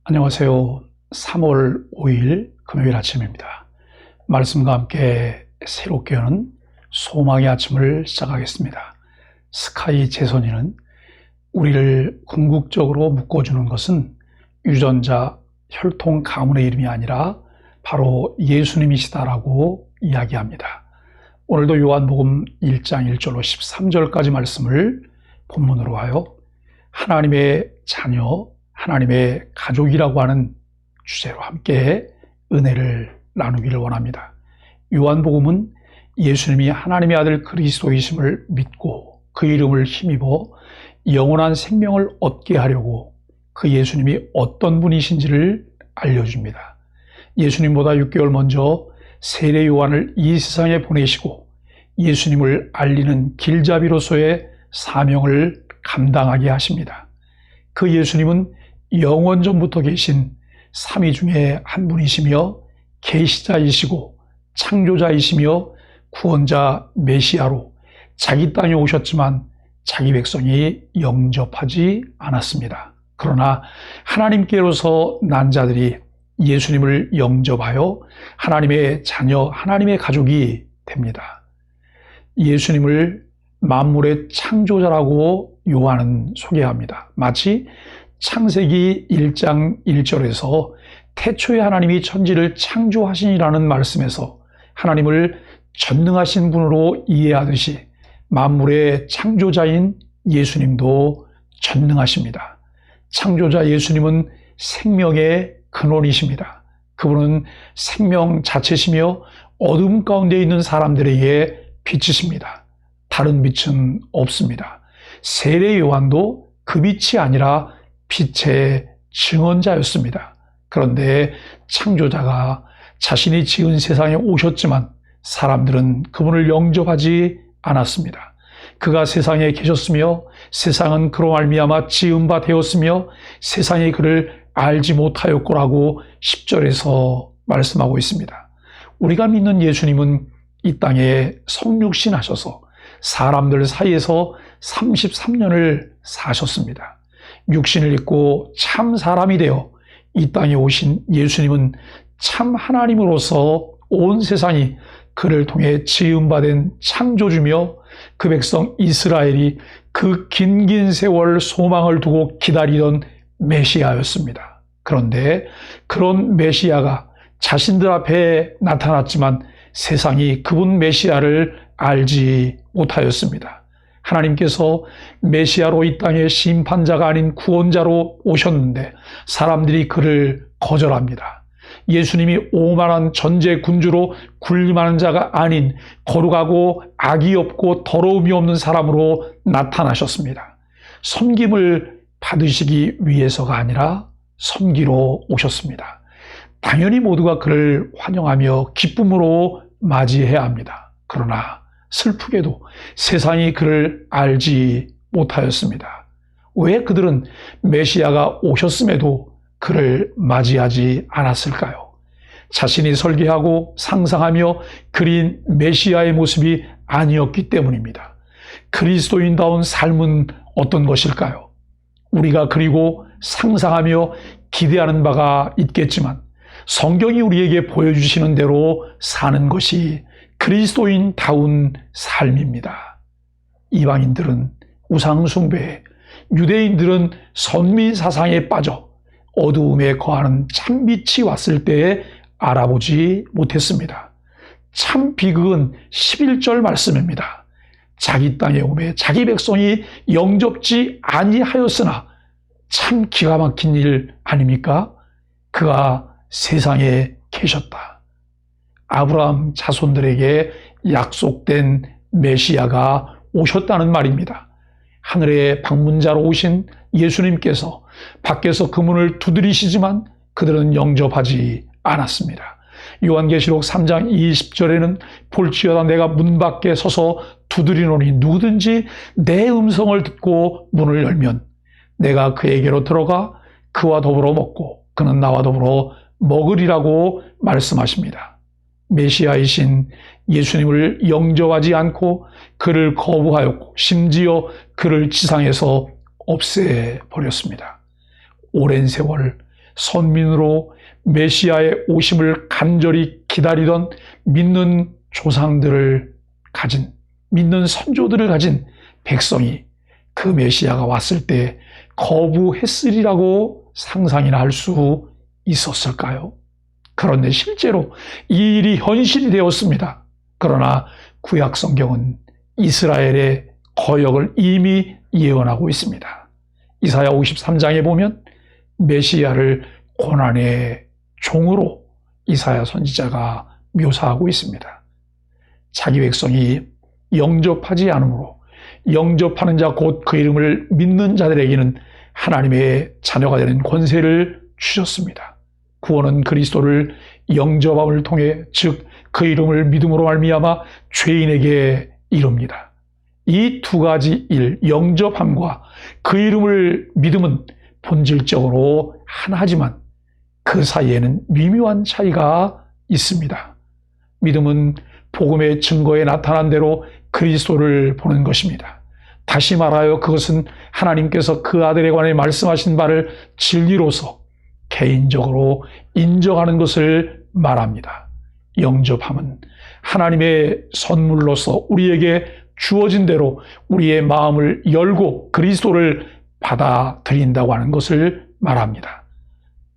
안녕하세요. 3월 5일 금요일 아침입니다. 말씀과 함께 새롭게 여는 소망의 아침을 시작하겠습니다. 스카이 재선이는 우리를 궁극적으로 묶어주는 것은 유전자, 혈통 가문의 이름이 아니라 바로 예수님이시다라고 이야기합니다. 오늘도 요한복음 1장 1절로 13절까지 말씀을 본문으로 하여 하나님의 자녀, 하나님의 가족이라고 하는 주제로 함께 은혜를 나누기를 원합니다. 요한복음은 예수님이 하나님의 아들 그리스도이심을 믿고 그 이름을 힘입어 영원한 생명을 얻게 하려고 그 예수님이 어떤 분이신지를 알려줍니다. 예수님보다 6개월 먼저 세례 요한을 이 세상에 보내시고 예수님을 알리는 길잡이로서의 사명을 감당하게 하십니다. 그 예수님은 영원전부터 계신 삼위 중에 한 분이시며 계시자이시고 창조자이시며 구원자 메시아로 자기 땅에 오셨지만 자기 백성이 영접하지 않았습니다. 그러나 하나님께로서 난 자들이 예수님을 영접하여 하나님의 자녀, 하나님의 가족이 됩니다. 예수님을 만물의 창조자라고 요한은 소개합니다. 마치 창세기 1장 1절에서 태초에 하나님이 천지를 창조하시니라는 말씀에서 하나님을 전능하신 분으로 이해하듯이 만물의 창조자인 예수님도 전능하십니다. 창조자 예수님은 생명의 근원이십니다. 그분은 생명 자체시며 어둠 가운데 있는 사람들에게 빛이십니다. 다른 빛은 없습니다. 세례 요한도 그 빛이 아니라 빛의 증언자였습니다. 그런데 창조자가 자신이 지은 세상에 오셨지만 사람들은 그분을 영접하지 않았습니다. 그가 세상에 계셨으며 세상은 그로 말미암아 지은 바 되었으며 세상이 그를 알지 못하였고라고 10절에서 말씀하고 있습니다. 우리가 믿는 예수님은 이 땅에 성육신 하셔서 사람들 사이에서 33년을 사셨습니다. 육신을 입고 참 사람이 되어 이 땅에 오신 예수님은 참 하나님으로서 온 세상이 그를 통해 지음받은 창조주며 그 백성 이스라엘이 그 긴 세월 소망을 두고 기다리던 메시아였습니다. 그런데 그런 메시아가 자신들 앞에 나타났지만 세상이 그분 메시아를 알지 못하였습니다. 하나님께서 메시아로 이 땅에 심판자가 아닌 구원자로 오셨는데 사람들이 그를 거절합니다. 예수님이 오만한 전제 군주로 군림하는 자가 아닌 거룩하고 악이 없고 더러움이 없는 사람으로 나타나셨습니다. 섬김을 받으시기 위해서가 아니라 섬기러 오셨습니다. 당연히 모두가 그를 환영하며 기쁨으로 맞이해야 합니다. 그러나 슬프게도 세상이 그를 알지 못하였습니다. 왜 그들은 메시아가 오셨음에도 그를 맞이하지 않았을까요? 자신이 설계하고 상상하며 그린 메시아의 모습이 아니었기 때문입니다. 그리스도인다운 삶은 어떤 것일까요? 우리가 그리고 상상하며 기대하는 바가 있겠지만 성경이 우리에게 보여주시는 대로 사는 것이 그리스도인다운 삶입니다. 이방인들은 우상숭배에, 유대인들은 선민사상에 빠져 어두움에 거하는 참빛이 왔을 때에 알아보지 못했습니다. 참 비극은 11절 말씀입니다. 자기 땅에 오매 자기 백성이 영접지 아니하였으나 참 기가 막힌 일 아닙니까? 그가 세상에 계셨다. 아브라함 자손들에게 약속된 메시아가 오셨다는 말입니다. 하늘의 방문자로 오신 예수님께서 밖에서 그 문을 두드리시지만 그들은 영접하지 않았습니다. 요한계시록 3장 20절에는 볼지어다 내가 문 밖에 서서 두드리노니 누구든지 내 음성을 듣고 문을 열면 내가 그에게로 들어가 그와 더불어 먹고 그는 나와 더불어 먹으리라고 말씀하십니다. 메시아이신 예수님을 영접하지 않고 그를 거부하였고 심지어 그를 지상에서 없애버렸습니다. 오랜 세월 선민으로 메시아의 오심을 간절히 기다리던 믿는 조상들을 가진, 믿는 선조들을 가진 백성이 그 메시아가 왔을 때 거부했으리라고 상상이나 할 수 있었을까요? 그런데 실제로 이 일이 현실이 되었습니다. 그러나 구약 성경은 이스라엘의 거역을 이미 예언하고 있습니다. 이사야 53장에 보면 메시아를 고난의 종으로 이사야 선지자가 묘사하고 있습니다. 자기 백성이 영접하지 않으므로 영접하는 자 곧 그 이름을 믿는 자들에게는 하나님의 자녀가 되는 권세를 주셨습니다. 구원은 그리스도를 영접함을 통해 즉 그 이름을 믿음으로 말미암아 죄인에게 이릅니다. 이 두 가지 일, 영접함과 그 이름을 믿음은 본질적으로 하나지만 그 사이에는 미묘한 차이가 있습니다. 믿음은 복음의 증거에 나타난 대로 그리스도를 보는 것입니다. 다시 말하여 그것은 하나님께서 그 아들에 관해 말씀하신 바를 진리로서 개인적으로 인정하는 것을 말합니다. 영접함은 하나님의 선물로서 우리에게 주어진 대로 우리의 마음을 열고 그리스도를 받아들인다고 하는 것을 말합니다.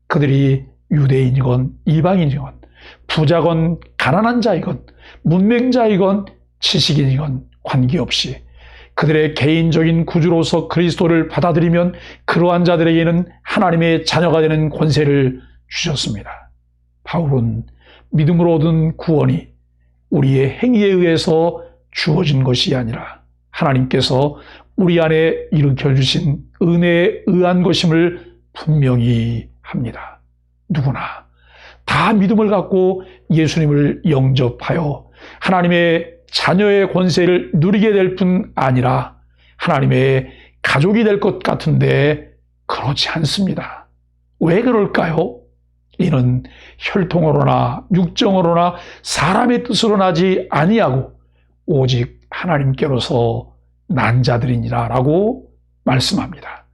그들이 유대인이건 이방인이건 부자건 가난한 자이건 문맹자이건 지식인이건 관계없이 그들의 개인적인 구주로서 그리스도를 받아들이면 그러한 자들에게는 하나님의 자녀가 되는 권세를 주셨습니다. 바울은 믿음으로 얻은 구원이 우리의 행위에 의해서 주어진 것이 아니라 하나님께서 우리 안에 일으켜 주신 은혜에 의한 것임을 분명히 합니다. 누구나 다 믿음을 갖고 예수님을 영접하여 하나님의 자녀의 권세를 누리게 될 뿐 아니라 하나님의 가족이 될 것 같은데 그렇지 않습니다. 왜 그럴까요? 이는 혈통으로나 육정으로나 사람의 뜻으로 나지 아니하고 오직 하나님께로서 난 자들이니라 라고 말씀합니다.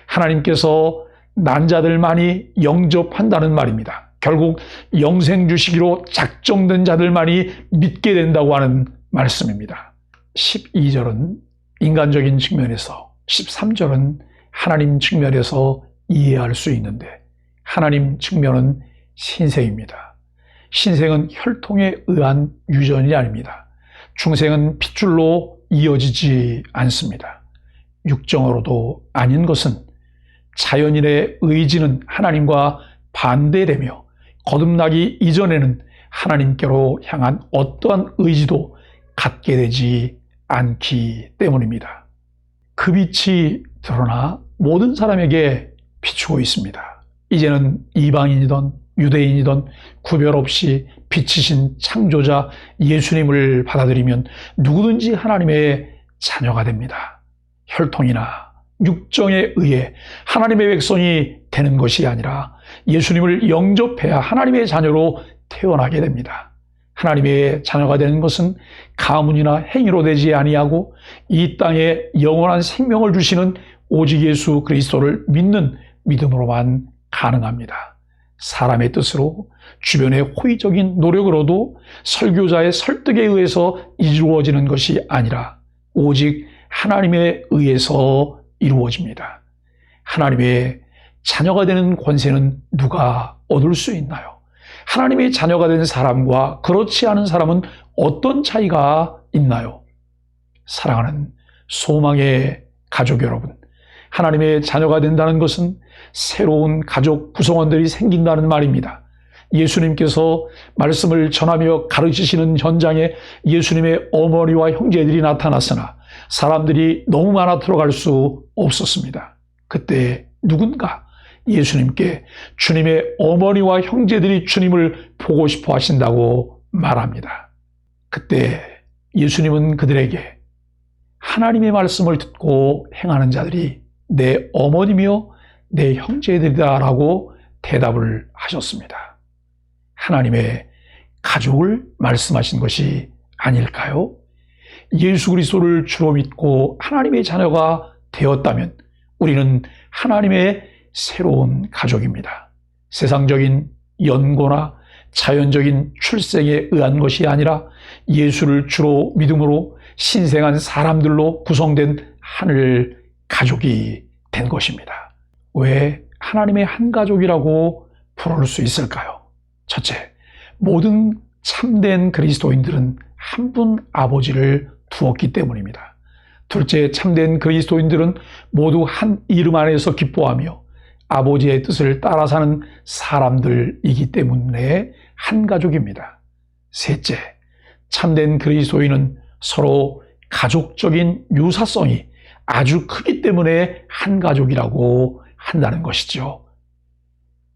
하나님께서 난 자들만이 영접한다는 말입니다. 결국 영생 주시기로 작정된 자들만이 믿게 된다고 하는 말씀입니다. 12절은 인간적인 측면에서, 13절은 하나님 측면에서 이해할 수 있는데 하나님 측면은 신생입니다. 신생은 혈통에 의한 유전이 아닙니다. 중생은 핏줄로 이어지지 않습니다. 육정으로도 아닌 것은 자연인의 의지는 하나님과 반대되며 거듭나기 이전에는 하나님께로 향한 어떠한 의지도 갖게 되지 않기 때문입니다. 그 빛이 드러나 모든 사람에게 비추고 있습니다. 이제는 이방인이든 유대인이든 구별 없이 빛이신 창조자 예수님을 받아들이면 누구든지 하나님의 자녀가 됩니다. 혈통이나 육정에 의해 하나님의 백성이 되는 것이 아니라 예수님을 영접해야 하나님의 자녀로 태어나게 됩니다. 하나님의 자녀가 되는 것은 가문이나 행위로 되지 아니하고 이 땅에 영원한 생명을 주시는 오직 예수 그리스도를 믿는 믿음으로만 가능합니다. 사람의 뜻으로 주변의 호의적인 노력으로도 설교자의 설득에 의해서 이루어지는 것이 아니라 오직 하나님에 의해서 이루어집니다. 하나님의 자녀가 되는 권세는 누가 얻을 수 있나요? 하나님의 자녀가 된 사람과 그렇지 않은 사람은 어떤 차이가 있나요? 사랑하는 소망의 가족 여러분, 하나님의 자녀가 된다는 것은 새로운 가족 구성원들이 생긴다는 말입니다. 예수님께서 말씀을 전하며 가르치시는 현장에 예수님의 어머니와 형제들이 나타났으나 사람들이 너무 많아 들어갈 수 없었습니다. 그때 누군가 예수님께 주님의 어머니와 형제들이 주님을 보고 싶어 하신다고 말합니다. 그때 예수님은 그들에게 하나님의 말씀을 듣고 행하는 자들이 내 어머니며 내 형제들이다 라고 대답을 하셨습니다. 하나님의 가족을 말씀하신 것이 아닐까요? 예수 그리스도를 주로 믿고 하나님의 자녀가 되었다면 우리는 하나님의 새로운 가족입니다. 세상적인 연고나 자연적인 출생에 의한 것이 아니라 예수를 주로 믿음으로 신생한 사람들로 구성된 하늘 가족이 된 것입니다. 왜 하나님의 한 가족이라고 부를 수 있을까요? 첫째, 모든 참된 그리스도인들은 한 분 아버지를 두었기 때문입니다. 둘째, 참된 그리스도인들은 모두 한 이름 안에서 기뻐하며 아버지의 뜻을 따라 사는 사람들이기 때문에 한 가족입니다. 셋째, 참된 그리스도인은 서로 가족적인 유사성이 아주 크기 때문에 한 가족이라고 한다는 것이죠.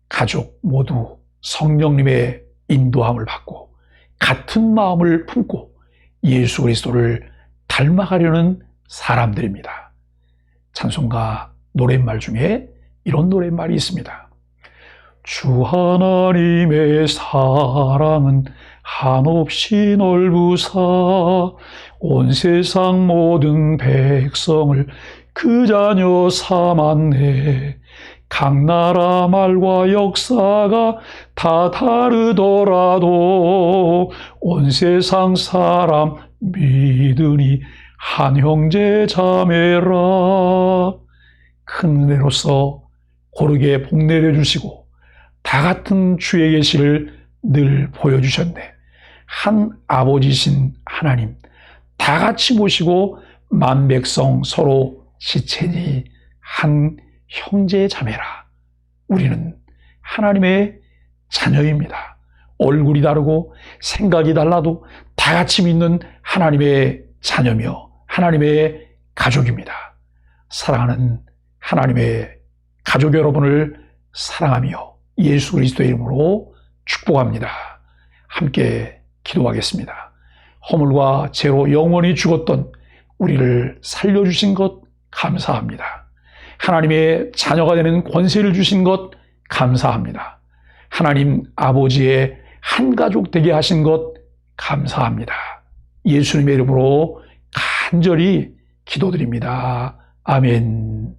가족 모두 성령님의 인도함을 받고 같은 마음을 품고 예수 그리스도를 닮아가려는 사람들입니다. 찬송가 노랫말 중에 이런 노랫말이 있습니다. 주 하나님의 사랑은 한없이 넓으사 온 세상 모든 백성을 그 자녀 삼았네. 각 나라 말과 역사가 다 다르더라도 온 세상 사람 믿으니 한 형제 자매라. 큰 은혜로서 고르게 복 내려주시고 다 같은 주의 계시를 늘 보여주셨네. 한 아버지신 하나님 다 같이 모시고 만백성 서로 지체니 한 형제 자매라. 우리는 하나님의 자녀입니다. 얼굴이 다르고 생각이 달라도 다 같이 믿는 하나님의 자녀며 하나님의 가족입니다. 사랑하는 하나님의 가족 여러분을 사랑하며 예수 그리스도의 이름으로 축복합니다. 함께 기도하겠습니다. 허물과 죄로 영원히 죽었던 우리를 살려주신 것 감사합니다. 하나님의 자녀가 되는 권세를 주신 것 감사합니다. 하나님 아버지의 한 가족 되게 하신 것 감사합니다. 예수님의 이름으로 간절히 기도드립니다. 아멘.